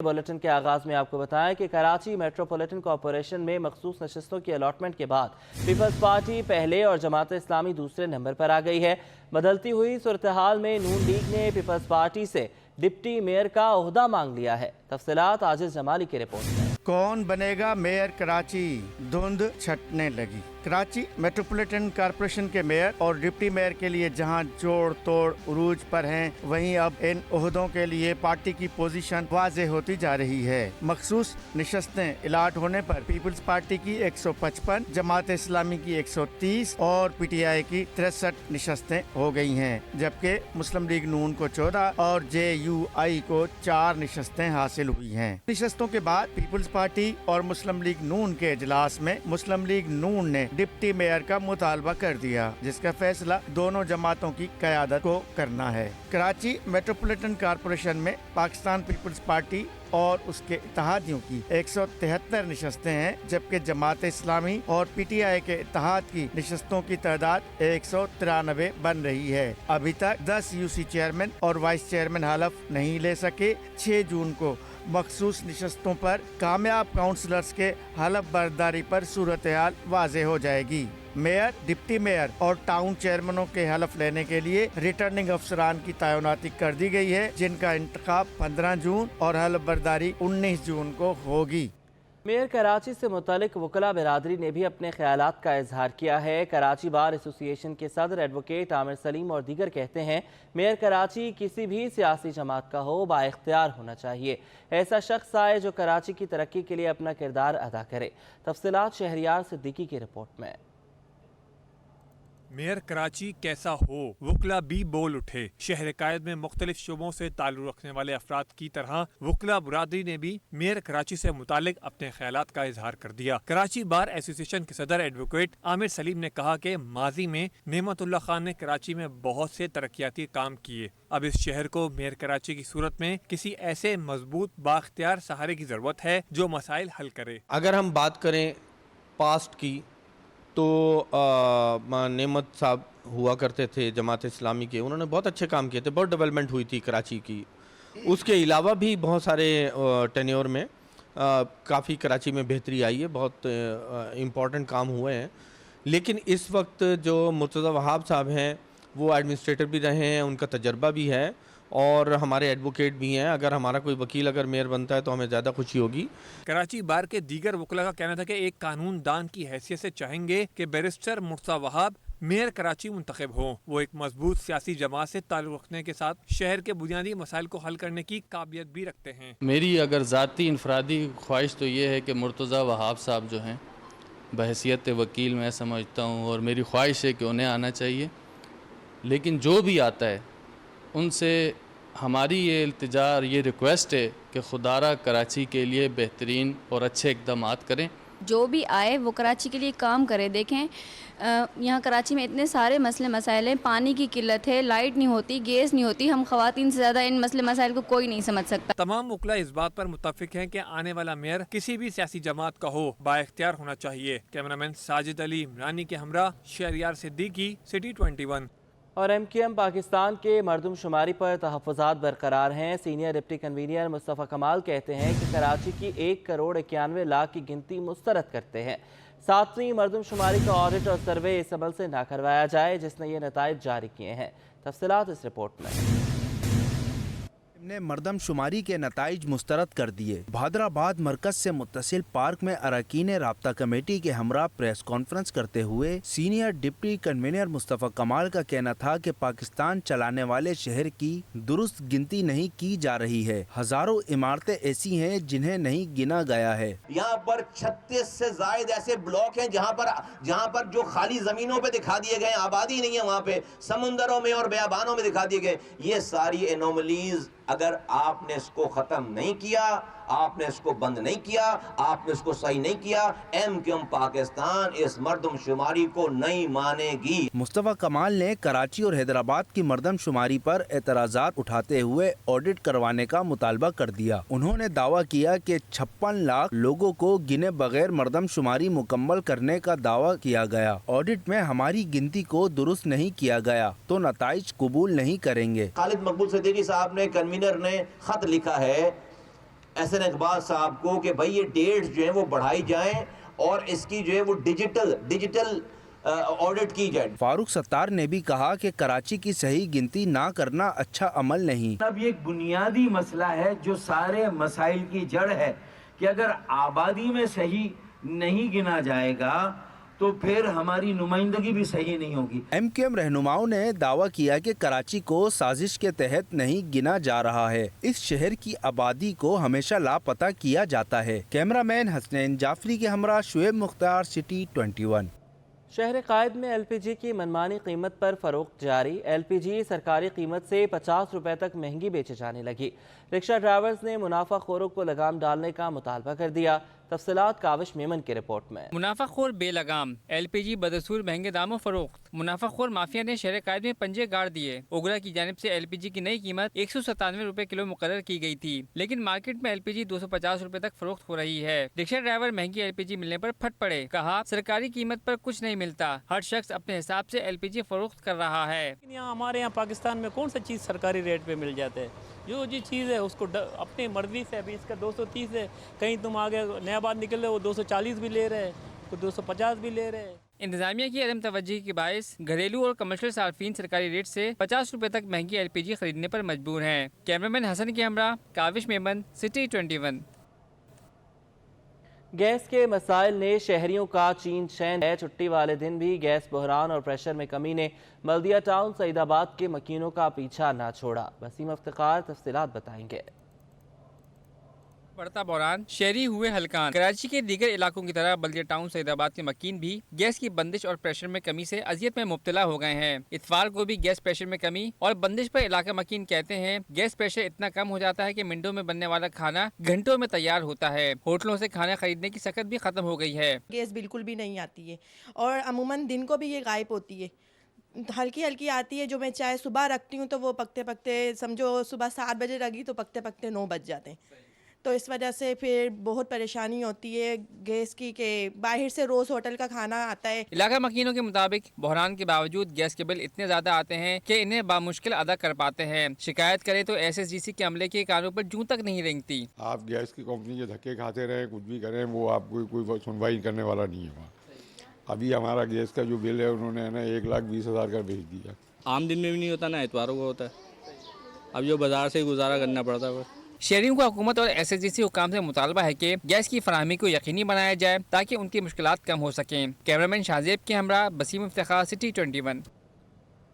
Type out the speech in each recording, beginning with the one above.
Bulletin के आगाज में आपको बताएं कि कराची मेट्रोपॉलिटन कॉरपोरेशन में मखसूस नशस्तों की अलॉटमेंट के बाद पीपल्स पार्टी पहले और जमात इस्लामी दूसरे नंबर पर आ गई है। बदलती हुई सूरत-ए-हाल में नून लीग ने पीपल्स पार्टी से डिप्टी मेयर का ओहदा मांग लिया है। तफसीलात आजिज जमाली की रिपोर्ट में। कौन बनेगा मेयर कराची? धुंध छटने लगी। कराची मेट्रोपॉलिटन कॉरपोरेशन के मेयर और डिप्टी मेयर के लिए जहां जोड़ तोड़ उरूज पर हैं, वहीं अब इन ओहदों के लिए पार्टी की पोजीशन वाज़ेह होती जा रही है। मखसूस नशस्तें अलाट होने पर पीपल्स पार्टी की 155, जमात इस्लामी की 130 और PTI की 63 नशस्तें हो गई हैं, जबकि मुस्लिम लीग नून को 14 और JUI को 4 नशस्तें हासिल हुई हैं। नशस्तों के बाद पीपल्स पार्टी और मुस्लिम लीग नून के इजलास में मुस्लिम लीग नून ने डिप्टी मेयर का मुतालबा कर दिया, जिसका फैसला दोनों जमातों की क़यादत को करना है। कराची मेट्रोपॉलिटन कॉरपोरेशन में पाकिस्तान पीपल्स पार्टी और उसके इत्तेहादियों की 173 नशस्तें हैं, जबकि जमात इस्लामी और PTI के इत्तेहाद की नशस्तों की तादाद 193 बन रही है। अभी तक 10 UC चेयरमैन और वाइस चेयरमैन हलफ नहीं ले सके। 6 जून को मखसूस नशस्तों पर कामयाब काउंसलर्स के हलफ बर्दारी पर सूरत-ए-हाल वाज़ेह हो जाएगी। मेयर, डिप्टी मेयर और टाउन चेयरमैनों के हलफ लेने के लिए रिटर्निंग अफसरान की तैनाती कर दी गई है, जिनका इंतखाब 15 जून और हलफ बर्दारी 19 जून को होगी। मेयर कराची से मुतालिक वकला बिरादरी ने भी अपने ख्यालात का इजहार किया है। कराची बार एसोसिएशन के सदर एडवोकेट आमिर सलीम और दीगर कहते हैं, मेयर कराची किसी भी सियासी जमात का हो, बाइख्तियार होना चाहिए। ऐसा शख्स आए जो कराची की तरक्की के लिए अपना किरदार अदा करे। तफसीलात शहरियार सिद्दीकी की रिपोर्ट में। मेयर कराची कैसा हो, वकला भी बोल उठे। शहर कायद में मुख्तलिफ शोबों से ताल्लुक़ रखने वाले अफराद की तरह वकला बरादरी ने भी मेयर कराची से मुतालिक अपने ख्यालात का इजहार कर दिया। कराची बार एसोसिएशन के सदर एडवोकेट आमिर सलीम ने कहा कि माजी में नेमतुल्लाह खान ने कराची में बहुत से तरक्याती काम किए। अब इस शहर को मेयर कराची की सूरत में किसी ऐसे मजबूत बाख्तियार सहारे की जरूरत है जो मसाइल हल करे। अगर हम बात करें पास्ट की, तो नेमत साहब हुआ करते थे जमात इस्लामी के, उन्होंने बहुत अच्छे काम किए थे, बहुत डेवलपमेंट हुई थी कराची की। उसके अलावा भी बहुत सारे टेन्योर में काफ़ी कराची में बेहतरी आई है, बहुत इम्पॉर्टेंट काम हुए हैं। लेकिन इस वक्त जो मुर्तज़ा वहाब साहब हैं, वो एडमिनिस्ट्रेटर भी रहे हैं, उनका तजर्बा भी है और हमारे एडवोकेट भी हैं। अगर हमारा कोई वकील अगर मेयर बनता है तो हमें ज़्यादा खुशी होगी। कराची बार के दीगर वकला का कहना था कि एक कानून दान की हैसियत से चाहेंगे कि बैरिस्टर मुर्तज़ा वहाब मेयर कराची मुंतखब हो। वो एक मजबूत सियासी जमात से ताल्लुक़ रखने के साथ शहर के बुनियादी मसाइल को हल करने की काबिलियत भी रखते हैं। मेरी अगर ज़ाती इनफरादी ख्वाहिश तो ये है कि मुर्तज़ा वहाब साहब जो हैं, बहैसियत वकील मैं समझता हूँ और मेरी ख्वाहिश है कि उन्हें आना चाहिए। लेकिन जो भी आता है उनसे हमारी ये इल्तिजा, ये रिक्वेस्ट है कि खुदारा कराची के लिए बेहतरीन और अच्छे इक़दामात करें। जो भी आए वो कराची के लिए काम करे। देखें, यहाँ कराची में इतने सारे मसले मसाइल हैं, पानी की किल्लत है, लाइट नहीं होती, गैस नहीं होती। हम ख़वातीन से ज़्यादा इन मसले मसाइल को कोई नहीं समझ सकता। तमाम वकला इस बात पर मुत्तफिक हैं कि आने वाला मेयर किसी भी सियासी जमात का हो, बाइख्तियार होना चाहिए। कैमरामैन साजिद अली इमरानी के हमरा शहरियार सिद्दीकी, सिटी 21। और MQM पाकिस्तान के मरदमशुमारी पर तहफ़्फ़ुज़ात बरकरार हैं। सीनियर डिप्टी कन्वीनर मुस्तफ़ा कमाल कहते हैं कि कराची की 1,91,00,000 की गिनती मुस्तरद करते हैं। 7वीं मरदमशुमारी का ऑडिट और सर्वे इस अमल से ना करवाया जाए जिसने ये नताइज जारी किए हैं। तफसीलात इस रिपोर्ट में। ने मरदमशुमारी के नताइज मुस्तरद कर दिए। भादराबाद मरकज से मुत्तसिल पार्क में अरकान राब्ता कमेटी के हमरा प्रेस कॉन्फ्रेंस करते हुए सीनियर डिप्टी कन्वीनर मुस्तफ़ा कमाल का कहना था कि पाकिस्तान चलाने वाले शहर की दुरुस्त गिनती नहीं की जा रही है। हजारों इमारतें ऐसी हैं जिन्हें नहीं गिना गया है। यहाँ पर 36 से जायद ऐसे ब्लॉक हैं जहाँ पर जो खाली जमीनों पे दिखा दिए गए, आबादी नहीं है वहाँ पे, समुंदरों में और बयाबानों में दिखा दिए गए। ये सारी एनोमलीज अगर आपने इसको खत्म नहीं किया, आपने इसको बंद नहीं किया, आपने इसको सही नहीं किया, MQM पाकिस्तान इस मरदमशुमारी को नहीं मानेगी। मुस्तफ़ा कमाल ने कराची और हैदराबाद की मरदमशुमारी पर एतराज़ात उठाते हुए ऑडिट करवाने का मुतालबा कर दिया। उन्होंने दावा किया कि 56 लाख लोगों को गिने बगैर मरदमशुमारी मुकम्मल करने का दावा किया गया। ऑडिट में हमारी गिनती को दुरुस्त नहीं किया गया तो नताइज कबूल नहीं करेंगे। खालिद मकबूल सिद्दीकी साहब ने, कन्वीनर ने खत लिखा है احسن اقبال صاحب کو کہ بھائی یہ ڈیٹس جو ہیں وہ بڑھائی جائیں اور اس کی جو ہے وہ ڈیجیٹل آڈٹ کی جائے۔ فاروق ستار نے بھی کہا کہ کراچی کی صحیح گنتی نہ کرنا اچھا عمل نہیں۔ اب یہ ایک بنیادی مسئلہ ہے جو سارے مسائل کی جڑ ہے کہ اگر آبادی میں صحیح نہیں گنا جائے گا تو پھر ہماری نمائندگی بھی صحیح نہیں ہوگی۔ ایم کیو ایم رہنماؤں نے دعویٰ کیا کہ کراچی کو سازش کے تحت نہیں گنا جا رہا ہے، اس شہر کی آبادی کو ہمیشہ لاپتہ کیا جاتا ہے۔ کیمرہ مین حسنین جعفری کے ہمراہ شعیب مختار، سٹی 21۔ شہر قائد میں ایل پی جی کی منمانی قیمت پر فروخت جاری۔ ایل پی جی سرکاری قیمت سے 50 روپے تک مہنگی بیچے جانے لگی۔ رکشہ ڈرائیورز نے منافع خوروں کو لگام ڈالنے کا مطالبہ کر دیا۔ تفصیلات کاوش میمن کی رپورٹ میں۔ منافع خور بے لگام، ایل پی جی بدستور مہنگے داموں فروخت۔ منافع خور مافیا نے شہر قائد میں پنجے گاڑ دیے۔ اوگرا کی جانب سے ایل پی جی کی نئی قیمت 197 روپے کلو مقرر کی گئی تھی، لیکن مارکیٹ میں ایل پی جی 250 روپے تک فروخت ہو رہی ہے۔ رکشہ ڈرائیور مہنگی ایل پی جی ملنے پر پھٹ پڑے، کہا سرکاری قیمت پر کچھ نہیں ملتا، ہر شخص اپنے حساب سے ایل پی جی فروخت کر رہا ہے۔ ہمارے یہاں پاکستان میں کون سا چیز سرکاری ریٹ پہ مل جاتا ہے؟ جو چیز ہے اس کو اپنی مرضی سے، ابھی اس کا 230 ہے، کہیں تم آگے نیا بات نکل رہے وہ 240 بھی لے رہے، کوئی 250 بھی لے رہے۔ انتظامیہ کی عدم توجہی کے باعث گھریلو اور کمرشل صارفین سرکاری ریٹ سے 50 روپے تک مہنگی ایل پی جی خریدنے پر مجبور ہیں۔ کیمرامین حسن کے ہمراہ کاوش میمن، سٹی 21۔ گیس کے مسائل نے شہریوں کا چین چین ہے۔ چھٹی والے دن بھی گیس بحران اور پریشر میں کمی نے بلدیہ ٹاؤن سعید آباد کے مکینوں کا پیچھا نہ چھوڑا۔ وسیم افتخار تفصیلات بتائیں گے۔ بڑھتا بحران، شہری ہوئے ہلکان۔ کراچی کے دیگر علاقوں کی طرح بلدیہ ٹاؤن سعید آباد کے مکین بھی گیس کی بندش اور پریشر میں کمی سے اذیت میں مبتلا ہو گئے ہیں۔ اتوار کو بھی گیس پریشر میں کمی اور بندش پر علاقہ مکین کہتے ہیں گیس پریشر اتنا کم ہو جاتا ہے کہ منٹوں میں بننے والا کھانا گھنٹوں میں تیار ہوتا ہے۔ ہوٹلوں سے کھانا خریدنے کی سخت بھی ختم ہو گئی ہے۔ گیس بالکل بھی نہیں آتی ہے اور عموماً دن کو بھی یہ غائب ہوتی ہے، ہلکی ہلکی آتی ہے۔ جو میں چائے صبح رکھتی ہوں تو وہ پکتے پکتے سمجھو صبح 7 بجے رکھی تو پکتے پکتے 9 بج جاتے ہیں، تو اس وجہ سے پھر بہت پریشانی ہوتی ہے گیس کی کہ باہر سے روز ہوٹل کا کھانا آتا ہے۔ علاقہ مکینوں کے مطابق بحران کے باوجود گیس کے بل اتنے زیادہ آتے ہیں کہ انہیں بامشکل ادا کر پاتے ہیں۔ شکایت کرے تو ایس ایس ڈی سی کے عملے کے کاروں پر جوں تک نہیں رینگتی۔ آپ گیس کی کمپنی کے دھکے کھاتے رہیں، کچھ بھی کریں، وہ آپ کو کوئی سنوائی کرنے والا نہیں ہے وہاں۔ ابھی ہمارا گیس کا جو بل ہے انہوں نے 1,20,000 کا بھیج دیا۔ عام دن میں بھی نہیں ہوتا، نہ اتواروں کو ہوتا ہے، اب جو بازار سے گزارا کرنا پڑتا ہے۔ شہریوں کو حکومت اور ایس ایس ڈی سی حکام سے مطالبہ ہے کہ گیس کی فراہمی کو یقینی بنایا جائے تاکہ ان کی مشکلات کم ہو سکیں۔ کیمرامین شاہزیب کے ہمراہ Waseem Iftikhar, city 21۔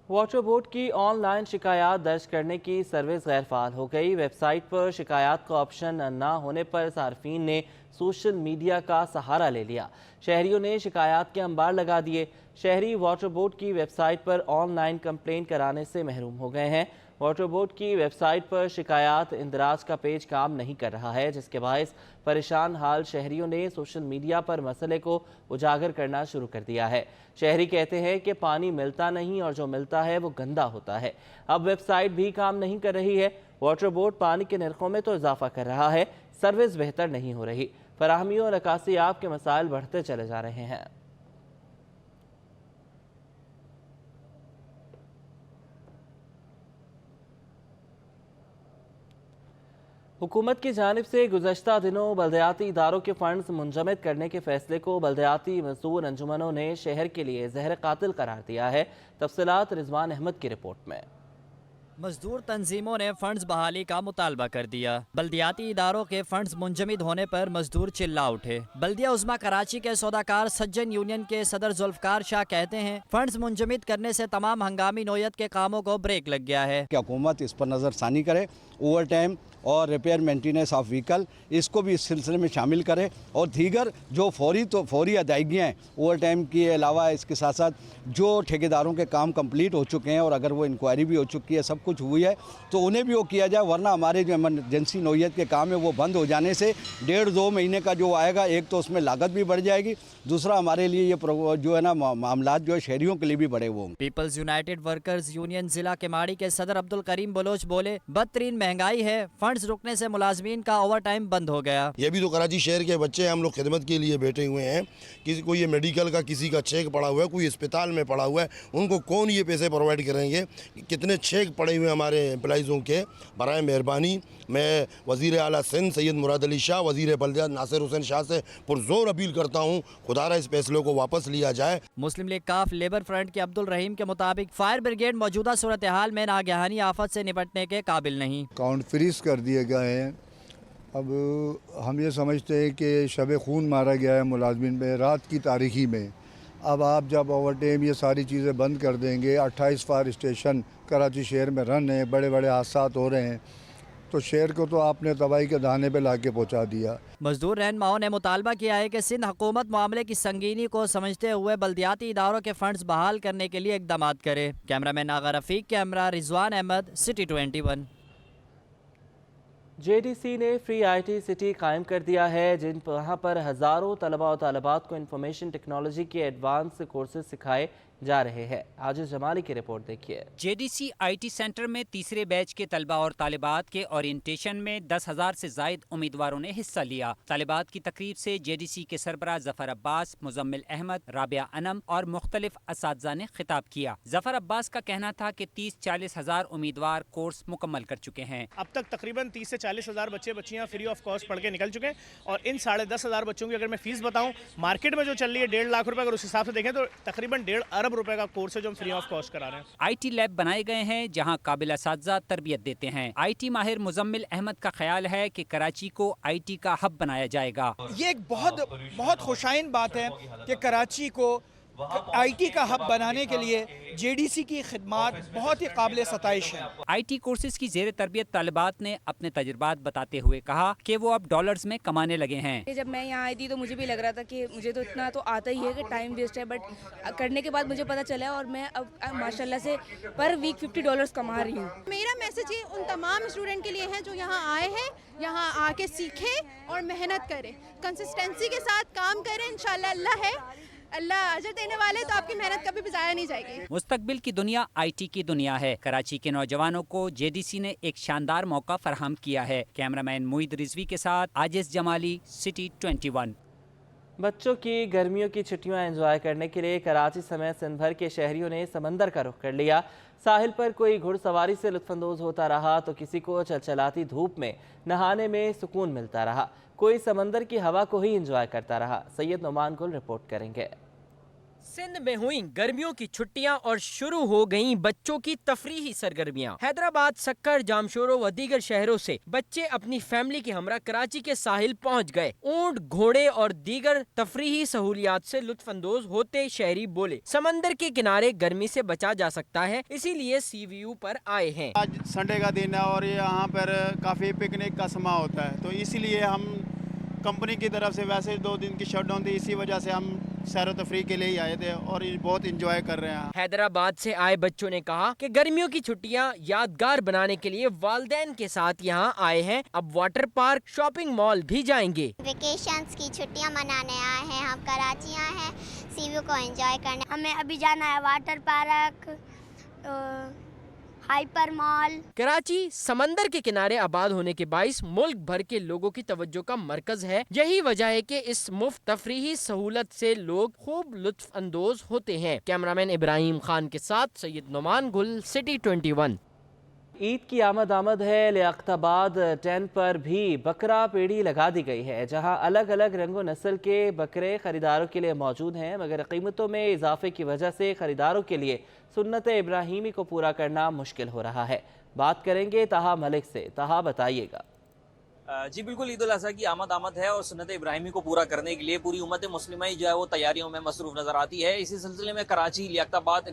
Water board کی آن لائن شکایات درج کرنے کی سروس غیر فعال ہو گئی۔ ویب سائٹ پر شکایات کا آپشن نہ ہونے پر صارفین نے سوشل میڈیا کا سہارا لے لیا۔ شہریوں نے شکایات کے انبار لگا دیے۔ شہری واٹر بورڈ کی ویب سائٹ پر آن لائن کمپلین کرانے سے محروم ہو گئے ہیں۔ واٹر بورڈ کی ویب سائٹ پر شکایات اندراج کا پیج کام نہیں کر رہا ہے، جس کے باعث پریشان حال شہریوں نے سوشل میڈیا پر مسئلے کو اجاگر کرنا شروع کر دیا ہے۔ شہری کہتے ہیں کہ پانی ملتا نہیں اور جو ملتا ہے وہ گندا ہوتا ہے۔ اب ویب سائٹ بھی کام نہیں کر رہی ہے۔ واٹر بورڈ پانی کے نرخوں میں تو اضافہ کر رہا ہے، سروس بہتر نہیں ہو رہی۔ فراہمی اور نکاسی آب کے مسائل بڑھتے چلے جا رہے ہیں۔ حکومت کی جانب سے گزشتہ دنوں بلدیاتی اداروں کے فنڈز منجمد کرنے کے فیصلے کو بلدیاتی مزدور انجمنوں نے شہر کے لیے زہر قاتل قرار دیا ہے۔ تفصیلات رضوان احمد کی رپورٹ میں۔ مزدور تنظیموں نے فنڈز بحالی کا مطالبہ کر دیا۔ بلدیاتی اداروں کے فنڈز منجمد ہونے پر مزدور چلا اٹھے۔ بلدیہ عظمیٰ کراچی کے سوداکار سجن یونین کے صدر ذوالفقار شاہ کہتے ہیں فنڈز منجمد کرنے سے تمام ہنگامی نوعیت کے کاموں کو بریک لگ گیا ہے کہ حکومت اس پر نظر ثانی کرے، اوور ٹائم اور ریپیئر مینٹیننس آف وہیکل اس کو بھی اس سلسلے میں شامل کرے، اور دیگر جو فوری ادائیگیاں ہیں اوور ٹائم کے علاوہ اس کے ساتھ ساتھ جو ٹھیکیداروں کے کام کمپلیٹ ہو چکے ہیں اور اگر وہ انکوائری بھی ہو چکی ہے، سب کچھ ہوئی ہے، تو انہیں بھی وہ کیا جائے، ورنہ ہمارے جو ایمرجنسی نوعیت کے کام ہے وہ بند ہو جانے سے 1.5-2 مہینے کا جو آئے گا، ایک تو اس میں لاگت بھی بڑھ جائے گی، دوسرا ہمارے لیے یہ جو ہے نا معاملات جو ہے شہریوں کے لیے بھی بڑے وہ ہوں۔ پیپلز یونائٹڈ ورکرز یونین ضلع کیماڑی کے صدر عبدالکریم بلوچ بولے بدترین مہنگائی ہے، فنڈز رکنے سے ملازمین کا اوور ٹائم بند ہو گیا۔ یہ بھی تو کراچی شہر کے بچے ہیں، ہم لوگ خدمت کے لیے بیٹھے ہوئے ہیں، کسی کو یہ میڈیکل کا کسی کا چیک پڑا ہوا ہے، کوئی اسپتال میں پڑا ہوا ہے، ان کو کون یہ پیسے پرووائڈ کریں گے؟ کتنے چیک پڑے लगाए हुए हैं हमारे एम्प्लॉइज़ों के, बराए मेहरबानी मैं वज़ीर आला सिंध सैयद मुराद अली शाह, वज़ीर बल्दियात नासिर हुसैन शाह से पुरज़ोर अपील करता हूँ खुदारा इस फैसले को वापस लिया जाए। मुस्लिम लीग काफ लेबर फ्रंट के अब्दुल रहीम के मुताबिक फायर ब्रिगेड मौजूदा सूरत हाल में नागहानी आफत से निपटने के काबिल नहीं। अकाउंट फ्रीज कर दिए गए हैं। अब हम ये समझते हैं कि शब खून मारा गया है मुलाजमिन में रात की तारीखी में। अब आप जब ओवर टाइम ये सारी चीज़ें बंद कर देंगे, 28 फायर स्टेशन कराची शहर में रन हैं, बड़े बड़े हादसा हो रहे हैं, तो शहर को तो आपने तबाही के दाने पे ला के पहुँचा दिया। मजदूर रहनुमाओं ने मुतालबा किया है कि सिंध हुकूमत मामले की संगीनी को समझते हुए बल्दियाती इदारों के फंड्स बहाल करने के लिए इकदाम करे। Cameraman Agha Rafiq, camera Rizwan Ahmed, city 21। JDC ने फ्री IT सिटी कायम कर दिया है, जहाँ पर हज़ारों तलबा और तालिबात को इंफॉर्मेशन टेक्नोलॉजी के एडवांस कोर्सेज सिखाए जा रहे हैं। आजिज़ जमाली की रिपोर्ट देखिए। JDC IT सेंटर में तीसरे बैच के तलबा और तालिबात के ओरिएंटेशन में 10,000 से जायद उम्मीदवारों ने हिस्सा लिया। तालिबात की तकरीब से JDC के सरबराह जफर अब्बास, मुजम्मिल अहमद, राबिया अनम और मुख्तलिफ असातिज़ा ने खिताब किया। जफर अब्बास का कहना था कि 30-40 हज़ार उम्मीदवार कोर्स मुकम्मल कर चुके हैं। अब तक तकरीबन 30 से 40 हज़ार बच्चे बच्चियाँ फ्री ऑफ कॉस्ट पढ़ के निकल चुके हैं और इन 10,500 बच्चों की अगर मैं फीस बताऊँ, मार्केट में जो चल रही है 1.5 लाख रुपए, अगर उस हिसाब से देखें तो तकरीबन 1.5 अरब रुपए का कोर्स है जो हम फ्री ऑफ कॉस्ट करा रहे हैं। IT लैब बनाए गए हैं जहां काबिल असातिज़ा तरबियत देते हैं। IT माहिर मुजम्मिल अहमद का ख्याल है कि कराची को IT का हब बनाया जाएगा। ये एक बहुत खुशाइन बात है कि कराची को IT का हब बनाने के लिए JDC की खिदमात बहुत ही काबिल सताइश है। IT कोर्सेज की जेर तरबियत तालिबात ने अपने तजुर्बात बताते हुए कहा कि वो अब डॉलर्स में कमाने लगे हैं। जब मैं यहाँ आई थी तो मुझे भी लग रहा था कि मुझे तो इतना तो आता ही है कि टाइम वेस्ट है, बट करने के बाद मुझे पता चला और मैं अब माशाल्लाह से पर वीक $50 कमा रही हूँ। मेरा मैसेज ये उन तमाम स्टूडेंट के लिए है जो यहाँ आए हैं, यहाँ आके सीखें और मेहनत करें, कंसिस्टेंसी के साथ काम करें। इंशाल्लाह अल्लाह अजर देने वाले, तो आपकी मेहनत कभी भी ज़ाया नहीं जाएगी। मुस्तकबिल की दुनिया IT की दुनिया है। कराची के नौजवानों को JDC ने एक शानदार मौका फराहम किया है। कैमरामैन मुईद रिजवी के साथ आजिज़ जमाली, सिटी 21। बच्चों की गर्मियों की छुट्टियां एंजॉय करने के लिए कराची समेत सिंध भर के शहरियों ने समंदर का रुख कर लिया। साहिल पर कोई घुड़सवारी से लुत्फानंदोज होता रहा तो किसी को चलचलाती धूप में नहाने में सुकून मिलता रहा, कोई समंदर की हवा को ही एंजॉय करता रहा। सैयद नोमान गुल रिपोर्ट करेंगे। सिंध में हुई गर्मियों की छुट्टियां और शुरू हो गईं बच्चों की तफरीही सरगर्मियां। हैदराबाद, सक्कर, जामशोरो व दीगर शहरों से बच्चे अपनी फैमिली के हमरा कराची के साहिल पहुंच गए। ऊंट, घोड़े और दीगर तफरीही सहूलियात से लुत्फानंदोज होते शहरी बोले समंदर के किनारे गर्मी से बचा जा सकता है, इसीलिए CVU पर आए हैं। आज संडे का दिन है और यहाँ पर काफ़ी पिकनिक का समा होता है, तो इसीलिए हम कंपनी की तरफ से वैसे 2 दिन की शटडाउन थी, इसी वजह से हम सैर तफरी के लिए ही आए थे और बहुत इंजॉय कर रहे हैं। हैदराबाद से आए बच्चों ने कहा कि गर्मियों की छुट्टियां यादगार बनाने के लिए वालिदैन के साथ यहाँ आए हैं। अब वाटर पार्क, शॉपिंग मॉल भी जाएंगे। वेकेशंस की छुट्टियां मनाने आए हैं, हम कराची आए हैं CVU को एंजॉय करने। हमें अभी जाना है water park, hyper mall. Karachi समंदर के किनारे आबाद होने के बाइस मुल्क भर के लोगों की तवज्जो का मरकज है। यही वजह है कि इस मुफ्त तफरीही सहूलत से लोग खूब लुत्फ अंदोज होते हैं। कैमरामैन इब्राहिम खान के साथ सैयद नोमान गुल, सिटी 21। ईद की आमद है। लियाकताबाद 10 पर भी बकरा पेड़ी लगा दी गई है, जहां अलग अलग रंगो नस्ल के बकरे खरीदारों के लिए मौजूद हैं, मगर कीमतों में इजाफे की वजह से खरीदारों के लिए सुन्नत इब्राहिमी को पूरा करना मुश्किल हो रहा है। बात करेंगे ताहा मलिक से। ताहा, बताइएगा। जी बिल्कुल, ईद उल अज़हा की आमद है और सुन्नत इब्राहिमी को पूरा करने के लिए पूरी उम्मत मुस्लिमा जो है वो तैयारियों में मसरूफ़ नज़र आती है। इसी सिलसिले में कराची लियाकताबाद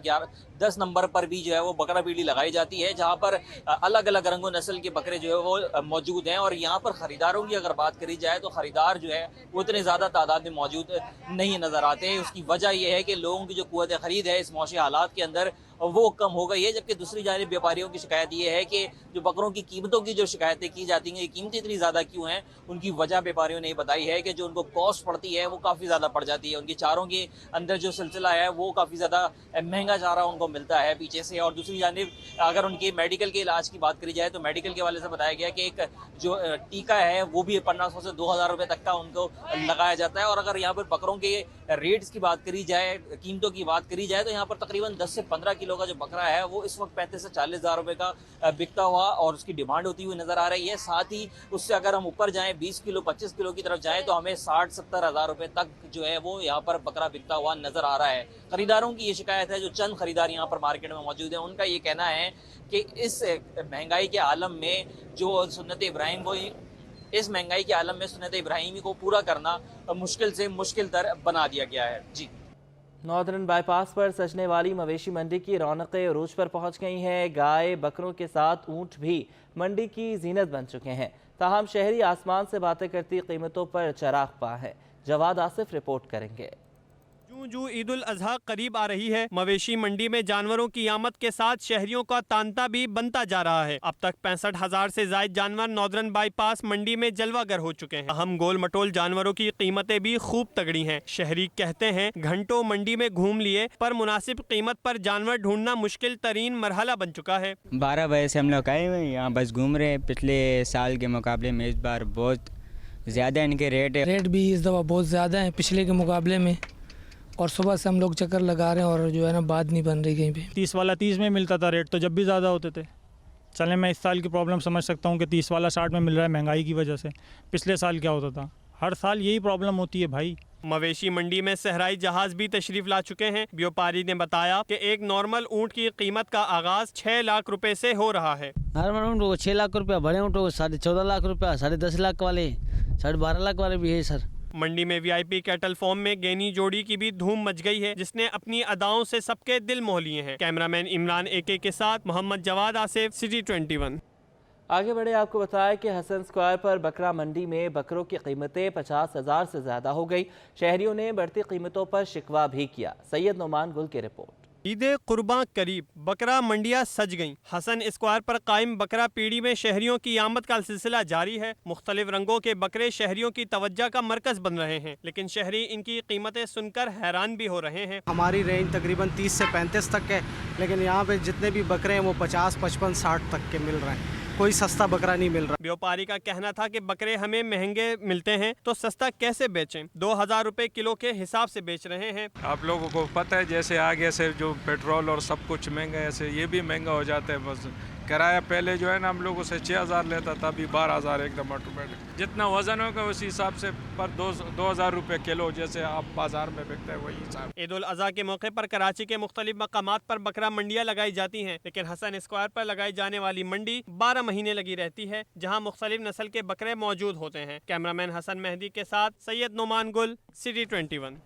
10 नंबर पर भी जो है वो बकरा पीढ़ी लगाई जाती है, जहाँ पर अलग अलग रंगो नस्ल के बकरे जो है वो मौजूद हैं। और यहाँ पर ख़रीदारों की अगर बात करी जाए तो ख़रीदार जो है वो उतने ज़्यादा तादाद में मौजूद नहीं नज़र आते हैं। उसकी वजह यह है कि लोगों की जो क़ुव्वत ख़रीद है इस मौसमी हालात के अंदर वो कम हो गई है। जबकि दूसरी जानिब व्यापारियों की शिकायत ये है कि जो बकरों की कीमतों की जो शिकायतें की जाती हैं, ये कीमतें इतनी ज़्यादा क्यों हैं, उनकी वजह व्यापारियों ने बताई है कि जो उनको कॉस्ट पड़ती है वो काफ़ी ज़्यादा पड़ जाती है। उनकी चारों के अंदर जो सिलसिला है वो काफ़ी ज़्यादा महंगा चारा उनको मिलता है पीछे से। और दूसरी जानिब अगर उनके मेडिकल के इलाज की बात करी जाए तो मेडिकल के वाले से बताया गया कि एक जो टीका है वो भी 1500 से 2000 रुपये तक का उनको लगाया जाता है। और अगर यहाँ पर बकरों के रेट्स की बात करी जाए, कीमतों की बात करी जाए तो यहाँ पर तकरीबन 10 से 15 किलो किलो का जो बकरा है वो इस वक्त 35 से 40 हज़ार रुपये का बिकता हुआ और उसकी डिमांड होती हुई नज़र आ रही है। साथ ही उससे अगर हम ऊपर जाएँ 20 किलो 25 किलो की तरफ जाएँ तो हमें 60-70 हज़ार रुपये तक जो है वो यहाँ पर बकरा बिकता हुआ नज़र आ रहा है। खरीदारों की ये शिकायत है, जो चंद खरीदार यहाँ पर मार्केट में मौजूद हैं, उनका ये कहना है कि इस महंगाई के आलम में जो सुन्नत इब्राहिम को इस महंगाई के आलम में सुन्नत इब्राहिमी को पूरा करना मुश्किल से मुश्किल तर बना दिया गया है। जी, नॉर्दर्न बाईपास पर सजने वाली मवेशी मंडी की रौनकें उरूज पर पहुंच गई हैं। गाय बकरों के साथ ऊंट भी मंडी की जीनत बन चुके हैं। ताहम शहरी आसमान से बातें करती कीमतों पर चराग पा है। जवाद आसिफ रिपोर्ट करेंगे। जूं ईद उल अजहा करीब आ रही है, मवेशी मंडी में जानवरों की आमद के साथ शहरियों का तांता भी बनता जा रहा है। अब तक 65,000 से ज्यादा जानवर नॉर्दर्न बाईपास मंडी में जलवागर हो चुके हैं। अहम गोल मटोल जानवरों की कीमतें भी खूब तगड़ी हैं। शहरी कहते हैं घंटों मंडी में घूम लिए पर मुनासिब कीमत पर जानवर ढूंढना मुश्किल तरीन मरहला बन चुका है। 12 बजे से हम लोग आए हुए यहाँ बस घूम रहे हैं। पिछले साल के मुकाबले में इस बार बहुत ज़्यादा इनके रेट भी इस दफ़ा बहुत ज़्यादा है पिछले के मुकाबले में, और सुबह से हम लोग चक्कर लगा रहे हैं और जो है ना बात नहीं बन रही कहीं पे। 30 वाला 30 में मिलता था रेट, तो जब भी ज़्यादा होते थे। चले मैं इस साल की प्रॉब्लम समझ सकता हूँ कि 30 वाला 60 में मिल रहा है महंगाई की वजह से। पिछले साल क्या होता था, हर साल यही प्रॉब्लम होती है भाई। मवेशी मंडी में सहराई जहाज भी तशरीफ ला चुके हैं। व्यापारी ने बताया कि एक नॉर्मल ऊँट की कीमत का आगाज 6 लाख रुपए से हो रहा है। नॉर्मल ऊँट को 6 लाख रुपया, बड़े ऊँट को 14.5 लाख रुपया, 10.5 लाख वाले, 12.5 लाख वाले भी है सर। मंडी में वीआईपी कैटल फॉर्म में गैनी जोड़ी की भी धूम मच गई है, जिसने अपनी अदाओं से सबके दिल मोह लिए हैं। कैमरामैन इमरान एके के साथ मोहम्मद जवाद आसिफ, सिटी 21। आगे बढ़े, आपको बताया कि हसन स्क्वायर पर बकरा मंडी में बकरों की कीमतें 50,000 से ज़्यादा हो गई। शहरियों ने बढ़ती कीमतों पर शिकवा भी किया। सैयद नोमान गुल की रिपोर्ट। ईद कुर्बान करीब, बकरा मंडियां सज गईं। हसन स्क्वायर पर कायम बकरा पीढ़ी में शहरियों की आमद का सिलसिला जारी है। मुख्तलिफ रंगों के बकरे शहरियों की तवज्जो का मरकज बन रहे हैं, लेकिन शहरी इनकी कीमतें सुनकर हैरान भी हो रहे हैं। हमारी रेंज तकरीबन 30 से 35 तक है, लेकिन यहाँ पे जितने भी बकरे हैं वो 50, 55, 60 तक के मिल रहे हैं। कोई सस्ता बकरा नहीं मिल रहा। व्यापारी का कहना था कि बकरे हमें महंगे मिलते हैं तो सस्ता कैसे बेचें। 2,000 रुपए किलो के हिसाब से बेच रहे हैं। आप लोगों को पता है जैसे आगे से जो पेट्रोल और सब कुछ महंगा है, ऐसे ये भी महंगा हो जाता है। बस किराया पहले जो है ना हम लोगों से 6,000 लेता था, अभी 12,000 एकदम ऑटोमेटिक। जितना वजन होगा उसी हिसाब से पर 2,000 रुपए किलो जैसे आप बाजार में बिकता है वही हिसाब। ईद उल अज़हा के मौके पर कराची के मुख्तलिफ मकामात पर बकरा मंडियाँ लगाई जाती हैं, लेकिन हसन स्क्वायर पर लगाई जाने वाली मंडी 12 महीने लगी रहती है, जहाँ मुख्तलिफ नस्ल के बकरे मौजूद होते हैं। कैमरामैन हसन मेहदी के साथ सैयद नोमान गुल, सिटी 21।